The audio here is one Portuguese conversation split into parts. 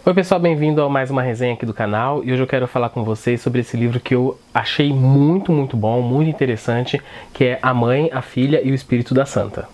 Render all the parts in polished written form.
Oi pessoal, bem-vindo a mais uma resenha aqui do canal e hoje eu quero falar com vocês sobre esse livro que eu achei muito bom, muito interessante, que é A Mãe, a Filha e o Espírito da Santa.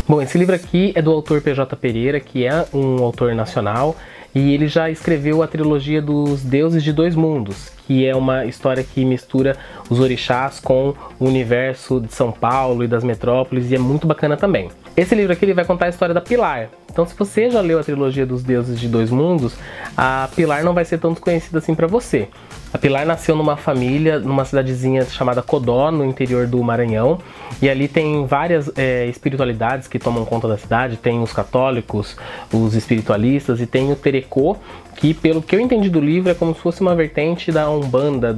Bom, esse livro aqui é do autor P.J. Pereira, que é um autor nacional, e ele já escreveu a trilogia dos Deuses de Dois Mundos, que é uma história que mistura os orixás com o universo de São Paulo e das metrópoles, e é muito bacana também. Esse livro aqui ele vai contar a história da Pilar. Então, se você já leu a trilogia dos Deuses de Dois Mundos, a Pilar não vai ser tão desconhecida assim para você. A Pilar nasceu numa família, numa cidadezinha chamada Codó, no interior do Maranhão, e ali tem várias espiritualidades que tomam conta da cidade. Tem os católicos, os espiritualistas e tem o Terecô, que pelo que eu entendi do livro é como se fosse uma vertente da Umbanda,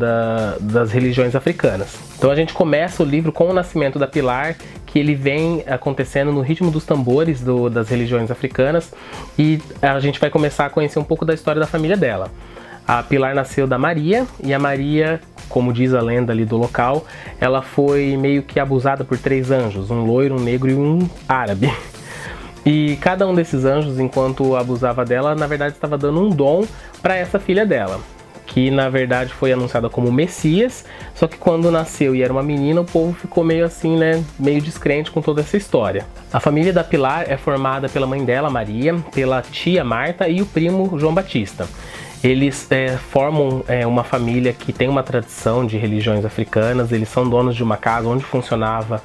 das religiões africanas. Então a gente começa o livro com o nascimento da Pilar, que ele vem acontecendo no ritmo dos tambores das religiões africanas, e a gente vai começar a conhecer um pouco da história da família dela. A Pilar nasceu da Maria, e a Maria, como diz a lenda ali do local, ela foi meio que abusada por 3 anjos, um loiro, um negro e um árabe. E cada um desses anjos, enquanto abusava dela, na verdade estava dando um dom para essa filha dela, que na verdade foi anunciada como Messias, só que quando nasceu e era uma menina, o povo ficou meio assim, né, meio descrente com toda essa história. A família da Pilar é formada pela mãe dela, Maria, pela tia Marta e o primo João Batista. Eles formam uma família que tem uma tradição de religiões africanas. Eles são donos de uma casa onde funcionava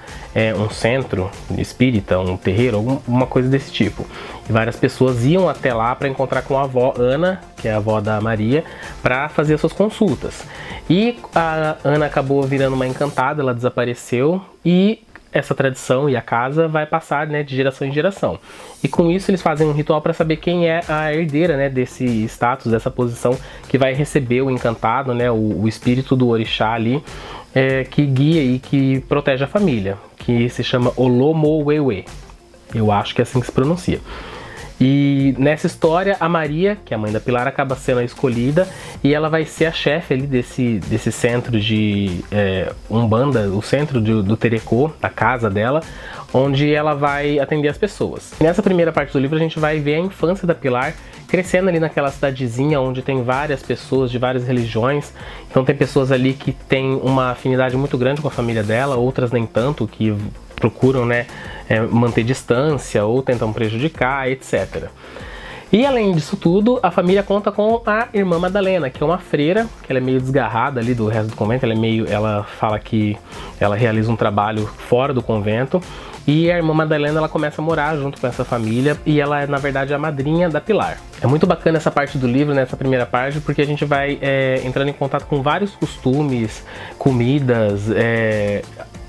um centro espírita, um terreiro, alguma coisa desse tipo. E várias pessoas iam até lá para encontrar com a avó Ana, que é a avó da Maria, para fazer suas consultas. E a Ana acabou virando uma encantada, ela desapareceu e essa tradição e a casa vai passar, né, de geração em geração. E com isso eles fazem um ritual para saber quem é a herdeira, né, desse status, dessa posição que vai receber o encantado, né, o espírito do orixá ali, que guia e que protege a família, que se chama Olomowewe. Eu acho que é assim que se pronuncia. E nessa história, a Maria, que é a mãe da Pilar, acaba sendo a escolhida e ela vai ser a chefe ali desse centro de Umbanda, o centro do Terecô, a casa dela, onde ela vai atender as pessoas. E nessa primeira parte do livro a gente vai ver a infância da Pilar crescendo ali naquela cidadezinha onde tem várias pessoas de várias religiões. Então tem pessoas ali que têm uma afinidade muito grande com a família dela, outras nem tanto, que procuram, né, manter distância ou tentam prejudicar, etc. E além disso tudo, a família conta com a irmã Madalena, que é uma freira, que ela é meio desgarrada ali do resto do convento. Ela fala que ela realiza um trabalho fora do convento. E a irmã Madalena, ela começa a morar junto com essa família e ela é, na verdade, a madrinha da Pilar. É muito bacana essa parte do livro, nessa primeira parte, porque a gente vai entrando em contato com vários costumes, comidas,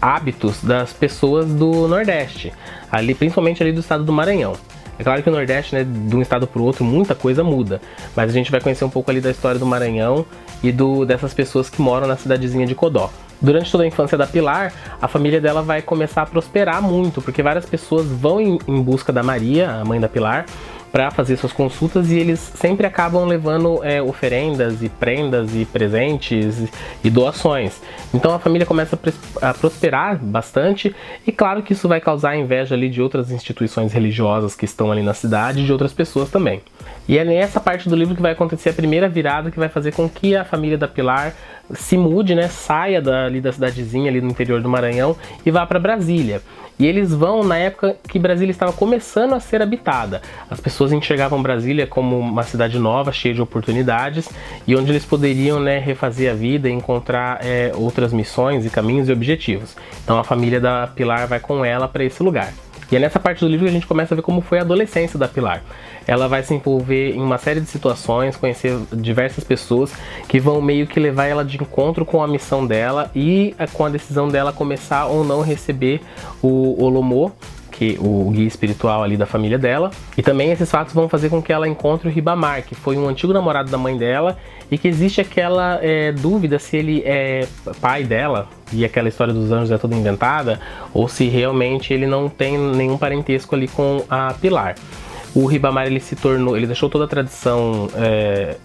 hábitos das pessoas do Nordeste, ali, principalmente ali do estado do Maranhão. É claro que o Nordeste, né, de um estado para o outro, muita coisa muda, mas a gente vai conhecer um pouco ali da história do Maranhão e dessas pessoas que moram na cidadezinha de Codó. Durante toda a infância da Pilar, a família dela vai começar a prosperar muito, porque várias pessoas vão em busca da Maria, a mãe da Pilar, para fazer suas consultas, e eles sempre acabam levando oferendas e prendas e presentes e doações. Então a família começa a prosperar bastante, e claro que isso vai causar inveja ali de outras instituições religiosas que estão ali na cidade e de outras pessoas também. E é nessa parte do livro que vai acontecer a primeira virada que vai fazer com que a família da Pilar se mude, né, saia ali da cidadezinha ali no interior do Maranhão e vá para Brasília. E eles vão na época que Brasília estava começando a ser habitada. As pessoas enxergavam Brasília como uma cidade nova, cheia de oportunidades, e onde eles poderiam, né, refazer a vida e encontrar outras missões e caminhos e objetivos. Então a família da Pilar vai com ela para esse lugar. E é nessa parte do livro que a gente começa a ver como foi a adolescência da Pilar. Ela vai se envolver em uma série de situações, conhecer diversas pessoas que vão meio que levar ela de encontro com a missão dela e com a decisão dela começar ou não receber o Olomô, que o guia espiritual ali da família dela. E também esses fatos vão fazer com que ela encontre o Ribamar, que foi um antigo namorado da mãe dela, e que existe aquela dúvida se ele é pai dela, e aquela história dos anjos é toda inventada, ou se realmente ele não tem nenhum parentesco ali com a Pilar. o Ribamar ele deixou toda a tradição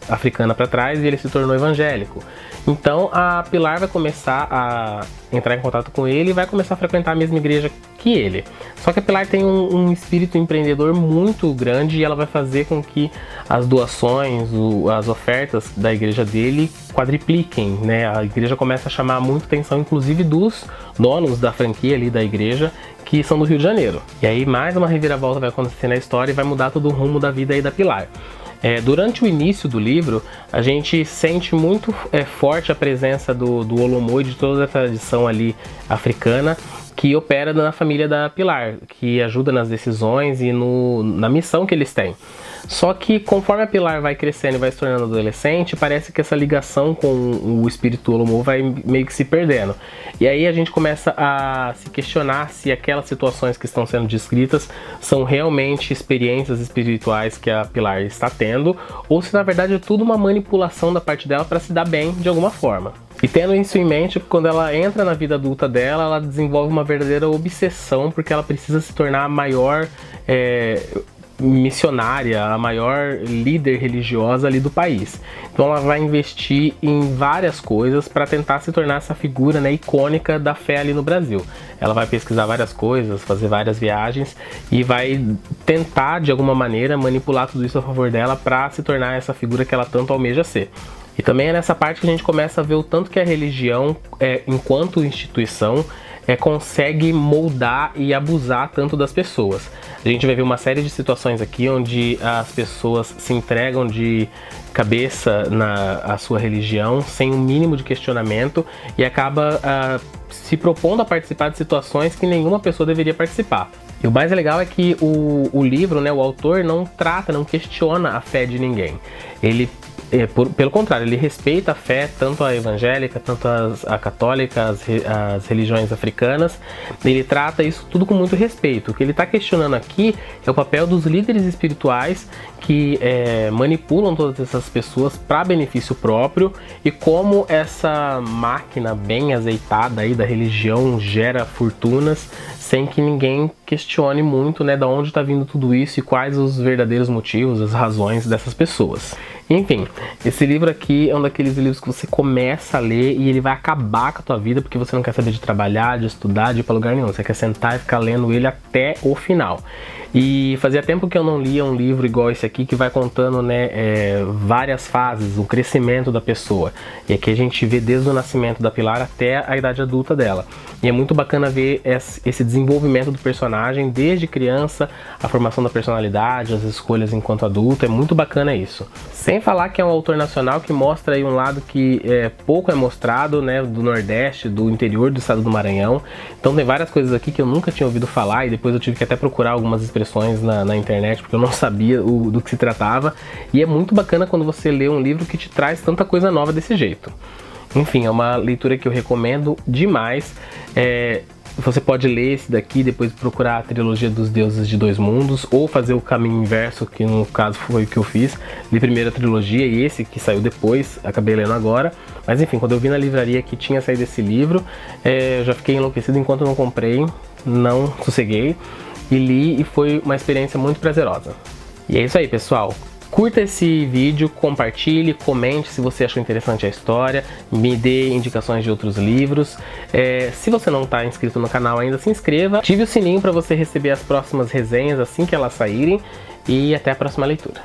africana para trás e ele se tornou evangélico. Então a Pilar vai começar a entrar em contato com ele e vai começar a frequentar a mesma igreja que ele. Só que a Pilar tem um espírito empreendedor muito grande e ela vai fazer com que as doações, as ofertas da igreja dele quadripliquem, né? A igreja começa a chamar muito atenção, inclusive dos donos da franquia ali da igreja, que são do Rio de Janeiro. E aí mais uma reviravolta vai acontecer na história e vai mudar todo o rumo da vida aí da Pilar. Durante o início do livro, a gente sente muito forte a presença do Olomou e de toda a tradição ali africana que opera na família da Pilar, que ajuda nas decisões e na missão que eles têm. Só que conforme a Pilar vai crescendo e vai se tornando adolescente, parece que essa ligação com o espírito Olomou vai meio que se perdendo. E aí a gente começa a se questionar se aquelas situações que estão sendo descritas são realmente experiências espirituais que a Pilar está tendo, ou se na verdade é tudo uma manipulação da parte dela para se dar bem de alguma forma. E tendo isso em mente, quando ela entra na vida adulta dela, ela desenvolve uma verdadeira obsessão, porque ela precisa se tornar a maior missionária, a maior líder religiosa ali do país. Então ela vai investir em várias coisas para tentar se tornar essa figura, né, icônica da fé ali no Brasil. Ela vai pesquisar várias coisas, fazer várias viagens e vai tentar de alguma maneira manipular tudo isso a favor dela para se tornar essa figura que ela tanto almeja ser. E também é nessa parte que a gente começa a ver o tanto que a religião, enquanto instituição, consegue moldar e abusar tanto das pessoas. A gente vai ver uma série de situações aqui onde as pessoas se entregam de cabeça à sua religião sem um mínimo de questionamento e acaba se propondo a participar de situações que nenhuma pessoa deveria participar. E o mais legal é que o livro, né, o autor não questiona a fé de ninguém. Pelo contrário, ele respeita a fé, tanto a evangélica, tanto a católica, as religiões africanas. Ele trata isso tudo com muito respeito. O que ele está questionando aqui é o papel dos líderes espirituais que manipulam todas essas pessoas para benefício próprio e como essa máquina bem azeitada aí da religião gera fortunas sem que ninguém questione muito, né, da onde está vindo tudo isso e quais os verdadeiros motivos, as razões dessas pessoas. Enfim, esse livro aqui é um daqueles livros que você começa a ler e ele vai acabar com a tua vida porque você não quer saber de trabalhar, de estudar, de ir para lugar nenhum. Você quer sentar e ficar lendo ele até o final. E fazia tempo que eu não lia um livro igual esse aqui que vai contando, né, várias fases, o crescimento da pessoa. E aqui a gente vê desde o nascimento da Pilar até a idade adulta dela. E é muito bacana ver esse desenvolvimento do personagem desde criança, a formação da personalidade, as escolhas enquanto adulto. É muito bacana isso. Sem falar que é um autor nacional que mostra aí um lado que pouco é mostrado, né, do Nordeste, do interior do estado do Maranhão. Então tem várias coisas aqui que eu nunca tinha ouvido falar e depois eu tive que até procurar algumas expressões na internet porque eu não sabia do que se tratava. E é muito bacana quando você lê um livro que te traz tanta coisa nova desse jeito. Enfim, é uma leitura que eu recomendo demais. Você pode ler esse daqui, depois procurar a trilogia dos Deuses de Dois Mundos, ou fazer o caminho inverso, que no caso foi o que eu fiz. Li primeiro a trilogia e esse que saiu depois, acabei lendo agora. Mas enfim, quando eu vi na livraria que tinha saído esse livro, eu já fiquei enlouquecido enquanto eu não comprei, não sosseguei, e li e foi uma experiência muito prazerosa. E é isso aí, pessoal. Curta esse vídeo, compartilhe, comente se você achou interessante a história, me dê indicações de outros livros. Se você não está inscrito no canal ainda, se inscreva, ative o sininho para você receber as próximas resenhas assim que elas saírem e até a próxima leitura.